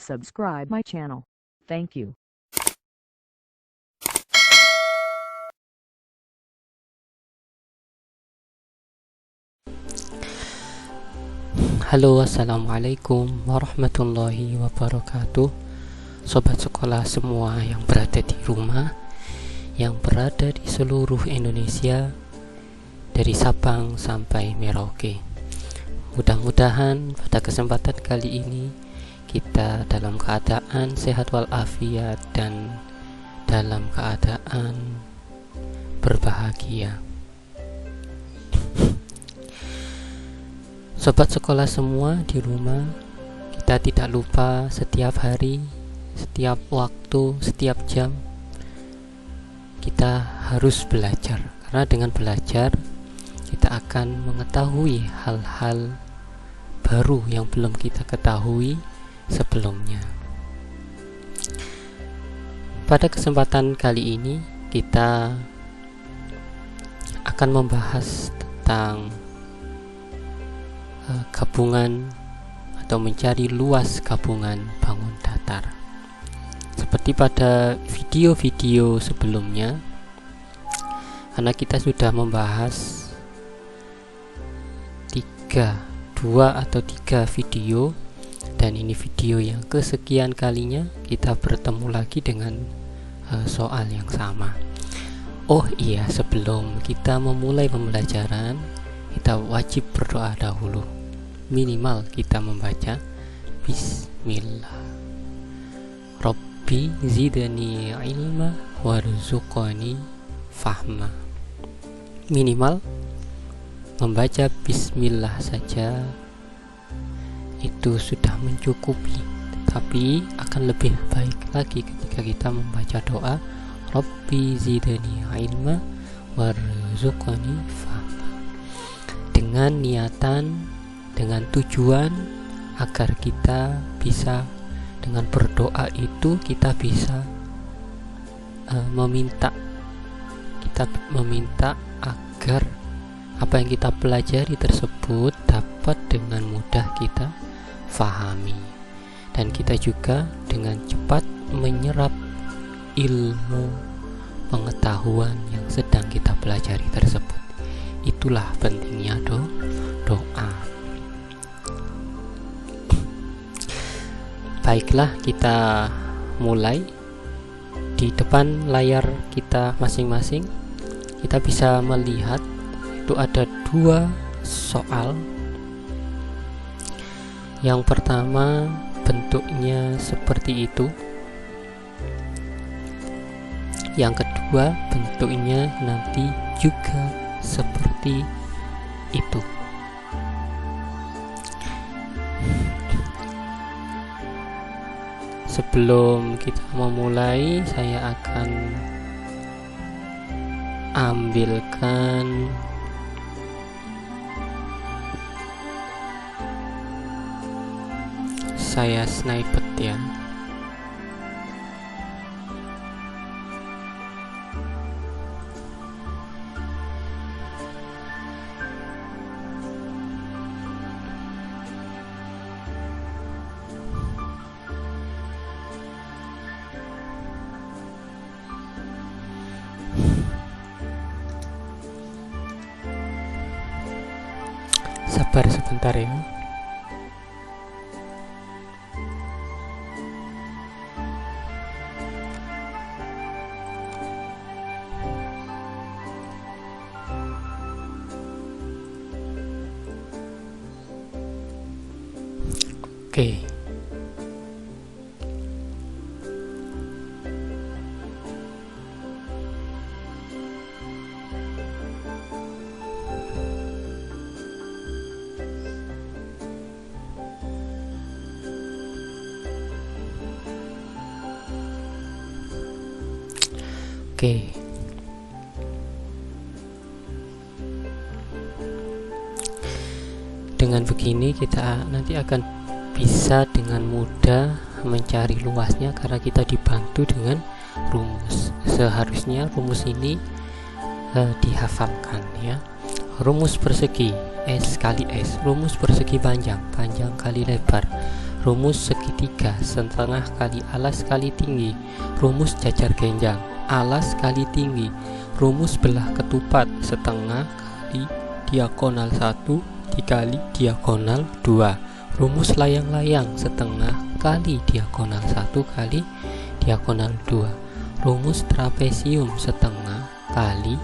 subscribe my channel. Thank you. Halo, assalamualaikum warahmatullahi wabarakatuh. Sobat sekolah semua yang berada di rumah, yang berada di seluruh Indonesia, dari Sabang sampai Merauke. Mudah-mudahan pada kesempatan kali ini kita dalam keadaan sehat walafiat dan dalam keadaan berbahagia. Sobat sekolah semua di rumah, kita tidak lupa setiap hari, setiap waktu, setiap jam kita harus belajar. Karena dengan belajar kita akan mengetahui hal-hal baru yang belum kita ketahui sebelumnya. Pada kesempatan kali ini kita akan membahas tentang gabungan atau mencari luas gabungan bangun datar. Seperti pada video-video sebelumnya, karena kita sudah membahas 2 atau 3 video, dan ini video yang kesekian kalinya kita bertemu lagi dengan soal yang sama. Oh iya, sebelum kita memulai pembelajaran, kita wajib berdoa dahulu. Minimal kita membaca Bismillah. Rabbi zidni ilma warzuqni fahma. Minimal membaca Bismillah saja itu sudah mencukupi. Tapi akan lebih baik lagi ketika kita membaca doa Rabbi zidni ilma warzuqni fahma, dengan niatan, dengan tujuan agar kita bisa, dengan berdoa itu kita bisa meminta agar apa yang kita pelajari tersebut dapat dengan mudah kita fahami, dan kita juga dengan cepat menyerap ilmu pengetahuan yang sedang kita pelajari tersebut. Itulah pentingnya doa. Baiklah, kita mulai. Di depan layar kita masing-masing kita bisa melihat itu ada 2 soal. Yang pertama bentuknya seperti itu. Yang kedua bentuknya nanti juga seperti itu. Sebelum kita memulai, saya akan ambilkan saya snipet ya. Sabar sebentar ya. Oke. Oke. Dengan begini kita nanti akan bisa dengan mudah mencari luasnya karena kita dibantu dengan rumus. Seharusnya rumus ini dihafalkan ya. Rumus persegi S kali S, rumus persegi panjang, panjang kali lebar, rumus segitiga, setengah kali alas kali tinggi, rumus jajar genjang, alas kali tinggi, rumus belah ketupat, setengah kali diagonal 1 dikali diagonal 2, rumus layang-layang, setengah kali diagonal 1 kali diagonal 2, rumus trapesium, setengah kali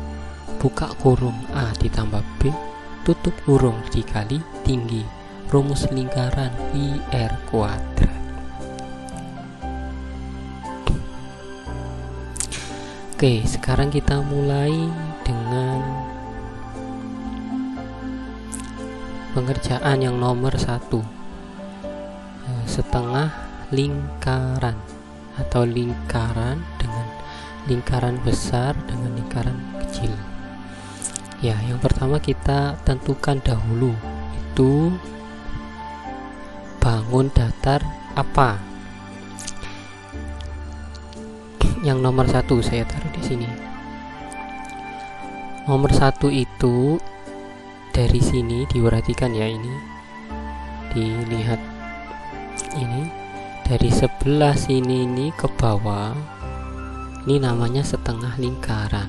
buka kurung A ditambah B tutup kurung dikali tinggi, rumus lingkaran pi r kuadrat. Oke, sekarang kita mulai dengan pengerjaan yang nomor 1, setengah lingkaran atau lingkaran dengan lingkaran besar dengan lingkaran kecil. Ya, yang pertama kita tentukan dahulu itu bangun datar apa. Yang nomor 1 saya taruh di sini. Nomor 1 itu dari sini diperhatikan ya, ini dilihat, ini dari sebelah sini ini ke bawah, ini namanya setengah lingkaran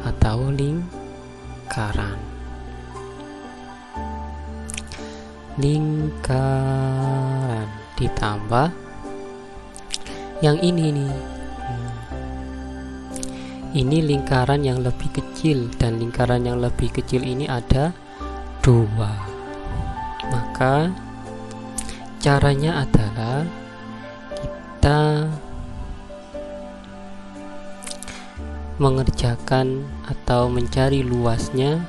atau lingkaran. Lingkaran ditambah yang ini nih, ini lingkaran yang lebih kecil, dan lingkaran yang lebih kecil ini ada 2. Maka caranya adalah kita mengerjakan atau mencari luasnya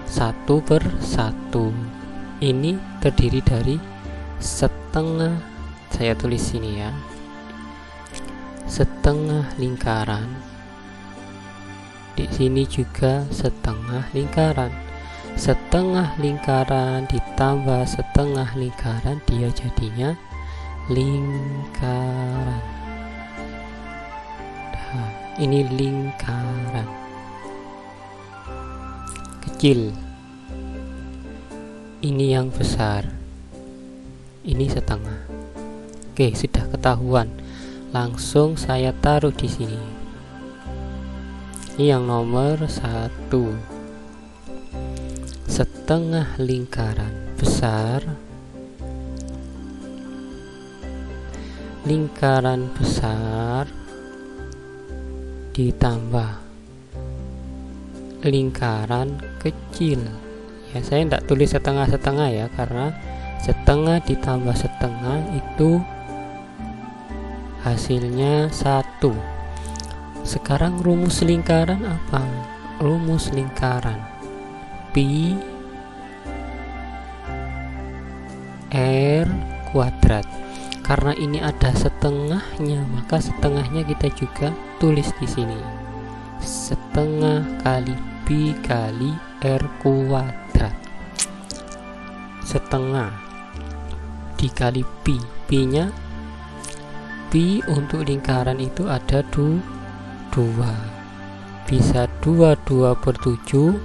1/1. Ini terdiri dari setengah, saya tulis sini ya, setengah lingkaran, di sini juga setengah lingkaran. Setengah lingkaran ditambah setengah lingkaran, dia jadinya lingkaran. Nah, ini lingkaran kecil, ini yang besar, ini setengah. Oke, sudah ketahuan. Langsung saya taruh di sini. Ini yang nomor 1, setengah lingkaran besar, lingkaran besar ditambah lingkaran kecil. Ya, saya tidak tulis setengah-setengah ya, karena setengah ditambah setengah itu hasilnya 1. Sekarang rumus lingkaran apa? Rumus lingkaran pi r kuadrat. Karena ini ada setengahnya, maka setengahnya kita juga tulis di sini. Setengah kali pi kali r kuadrat. Setengah dikali pi, pi-nya, pi untuk lingkaran itu ada 2, bisa 22/7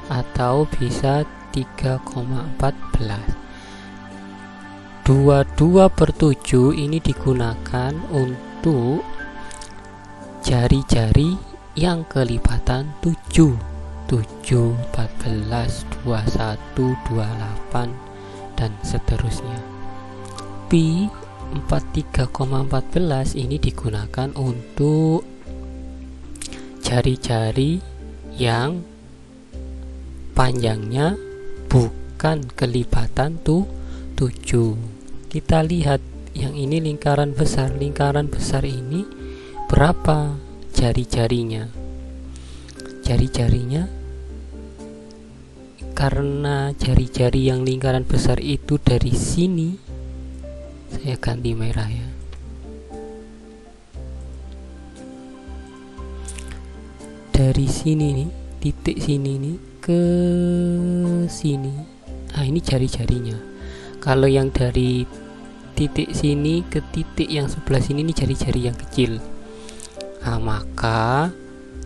atau bisa 3,14. 22/7 ini digunakan untuk jari-jari yang kelipatan 7, 14, 21, 28 dan seterusnya. Pi 43,14 ini digunakan untuk jari-jari yang panjangnya bukan kelipatan 7. Kita lihat yang ini lingkaran besar. Lingkaran besar ini berapa jari-jarinya? Jari-jarinya, karena jari-jari yang lingkaran besar itu dari sini, saya ganti merah ya. Dari sini nih, titik sini nih ke sini. Nah, ini jari-jarinya. Kalau yang dari titik sini ke titik yang sebelah sini, ini jari-jari yang kecil. Nah, maka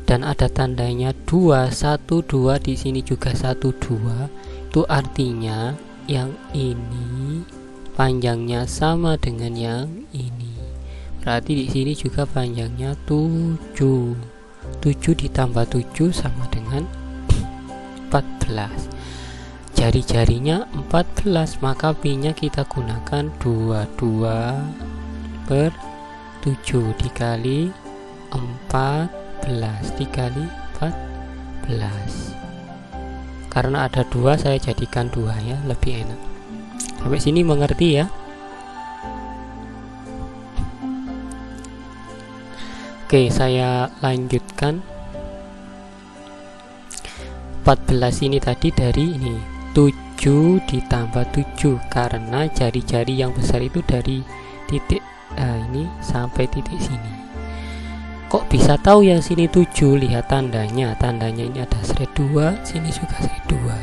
dan ada tandanya 2, 1, 2, di sini juga 1, 2. Itu artinya yang ini panjangnya sama dengan yang ini. Berarti di sini juga panjangnya 7. 7 ditambah 7 sama dengan 14. Jari-jarinya 14, maka pi-nya kita gunakan 22/7 dikali 14 dikali 14. Karena ada 2 saya jadikan 2 ya, lebih enak. Sampai sini mengerti ya? Oke, saya lanjutkan. 14 ini tadi dari ini 7 ditambah 7, karena jari-jari yang besar itu dari titik ini sampai titik sini. Kok bisa tahu yang sini 7? Lihat tandanya. Tandanya ini ada seret 2, sini juga seret 2.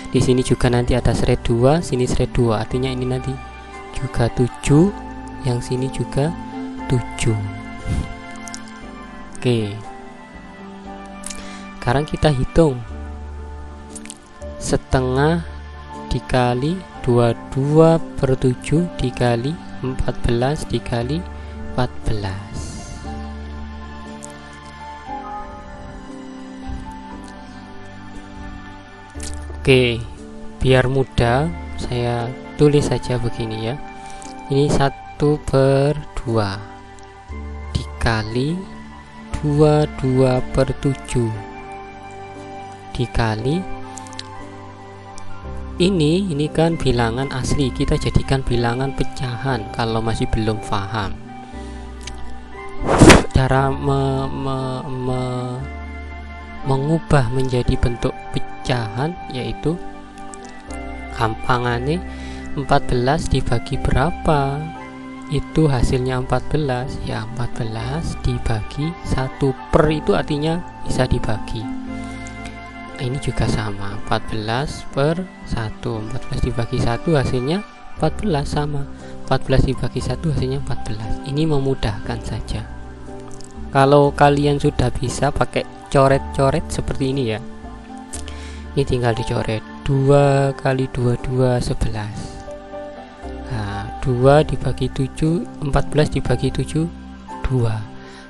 Di sini juga nanti ada seret 2, sini seret 2. Artinya ini nanti juga 7, yang sini juga 7. Oke. Sekarang kita hitung. Setengah dikali 22/7 dikali 14 dikali 14. Oke, biar mudah saya tulis saja begini ya. Ini 1/2 dikali 22/7 dikali ini kan bilangan asli, kita jadikan bilangan pecahan kalau masih belum paham. Cara mengubah menjadi bentuk pecahan yaitu gampangannya 14 dibagi berapa, itu hasilnya 14 ya, 14 dibagi 1 per itu artinya bisa dibagi. Ini juga sama, 14/1. 14 dibagi 1 hasilnya 14, sama 14 dibagi 1 hasilnya 14. Ini memudahkan saja. Kalau kalian sudah bisa pakai coret-coret seperti ini ya, ini tinggal dicoret. 2 kali 2 2 11. Nah, 2 dibagi 7, 14 dibagi 7 2.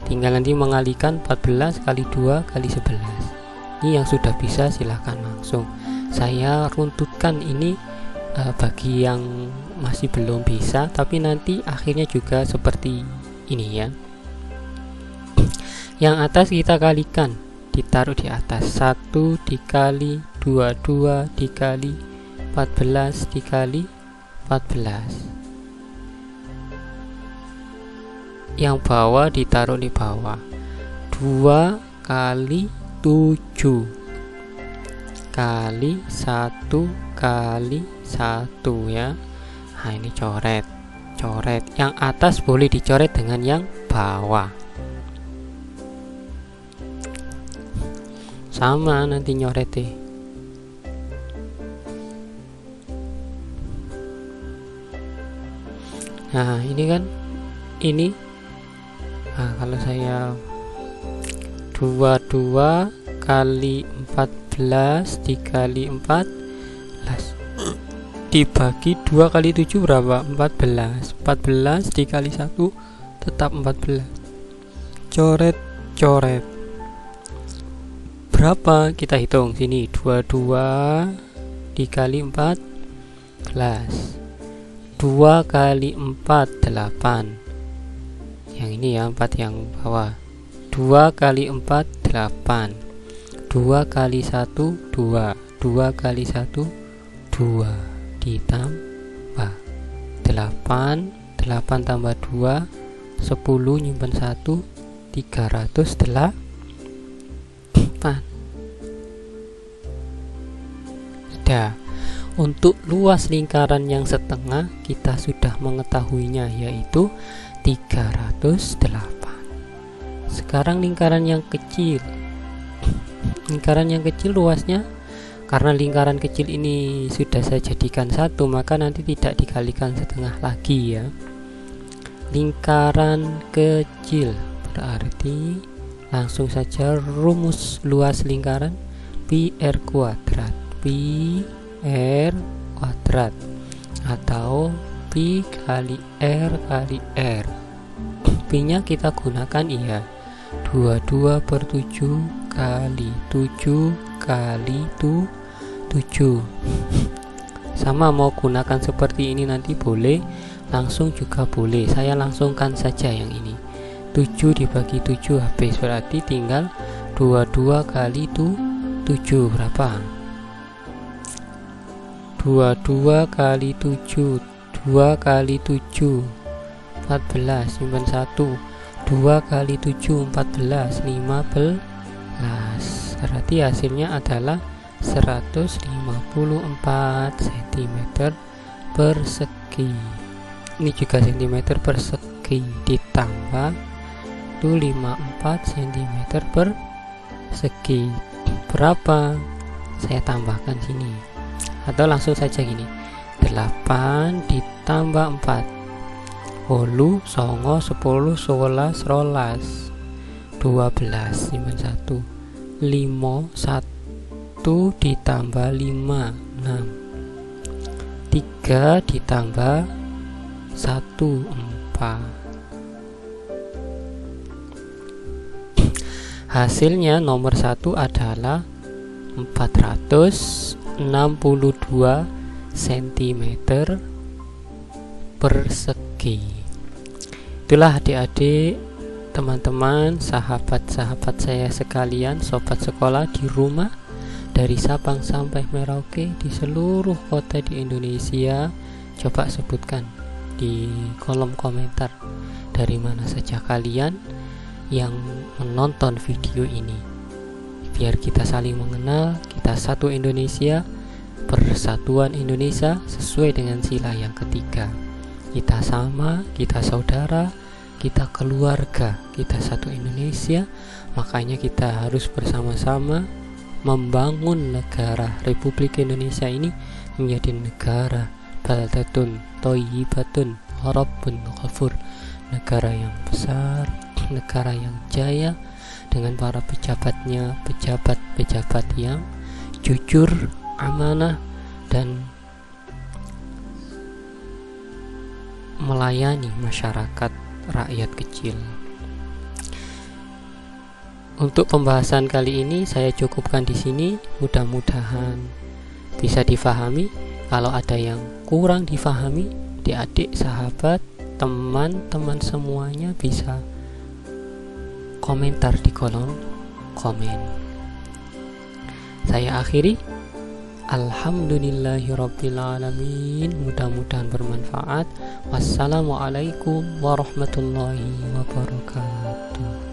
Tinggal nanti mengalikan 14 kali 2 kali 11. Ini yang sudah bisa silahkan langsung. Saya runtutkan ini bagi yang masih belum bisa, tapi nanti akhirnya juga seperti ini ya. Yang atas kita kalikan, ditaruh di atas. 1 dikali 22 dikali 14 dikali 14. Yang bawah ditaruh di bawah. 2 kali 7 kali 1 kali 1 ya. Nah, ini coret. Yang atas boleh dicoret dengan yang bawah. Sama nanti nyoretnya. Nah, ini kan ini. Nah, kalau saya 22 kali 14 dikali 14 dibagi 2 kali 7 berapa? 14. 14 dikali 1 tetap 14. Coret. Berapa? Kita hitung sini. 22 dikali 14. 2 kali 4 8. Yang ini ya, 4 yang bawah. 2 kali 4 8. 2 kali 1 2. 2 kali 1 2 ditambah 8. 8 tambah 2 10, nyimpen 1 308. Sudah. Untuk luas lingkaran yang setengah kita sudah mengetahuinya, yaitu 308. Sekarang lingkaran yang kecil. Lingkaran yang kecil luasnya, karena lingkaran kecil ini sudah saya jadikan 1, maka nanti tidak dikalikan setengah lagi ya. Lingkaran kecil berarti langsung saja rumus luas lingkaran pi r kuadrat. Pi r kuadrat atau pi kali R kali R. Pi-nya kita gunakan 22/7 kali 7 kali 7. Sama mau gunakan seperti ini nanti boleh, langsung juga boleh. Saya langsungkan saja yang ini. 7 dibagi 7 habis, berarti tinggal 22 kali 7 berapa? 22 kali 7, 2 kali 7 14, simpan 1. 2 kali 7 14, 15. Berarti hasilnya adalah 154 cm persegi. Ini juga cm persegi ditambah 54 cm persegi. Berapa? Saya tambahkan sini. Atau langsung saja gini. 8 ditambah 4. 8, 9, 10, 11, 12. 12 simpan 1. 5, 1 ditambah 5, 6. 3 ditambah 1, 4. Hasilnya nomor 1 adalah 462 cm persegi. Itulah adik-adik, teman-teman, sahabat-sahabat saya sekalian, sobat sekolah di rumah, dari Sabang sampai Merauke, di seluruh kota di Indonesia. Coba sebutkan di kolom komentar dari mana saja kalian yang menonton video ini, biar kita saling mengenal. Kita satu Indonesia, persatuan Indonesia sesuai dengan sila yang ketiga. Kita sama, kita saudara, kita keluarga, kita satu Indonesia. Makanya kita harus bersama-sama membangun negara Republik Indonesia ini menjadi negara baldatun thayyibatun rabbun ghafur, negara yang besar, negara yang jaya, dengan para pejabatnya, pejabat-pejabat yang jujur, amanah, dan melayani masyarakat rakyat kecil. Untuk pembahasan kali ini saya cukupkan di sini. Mudah-mudahan bisa difahami. Kalau ada yang kurang difahami, adik-adik, sahabat, teman-teman semuanya bisa komentar di kolom komen. Saya akhiri. Alhamdulillahirrabbilalamin. Mudah-mudahan bermanfaat. Wassalamualaikum warahmatullahi wabarakatuh.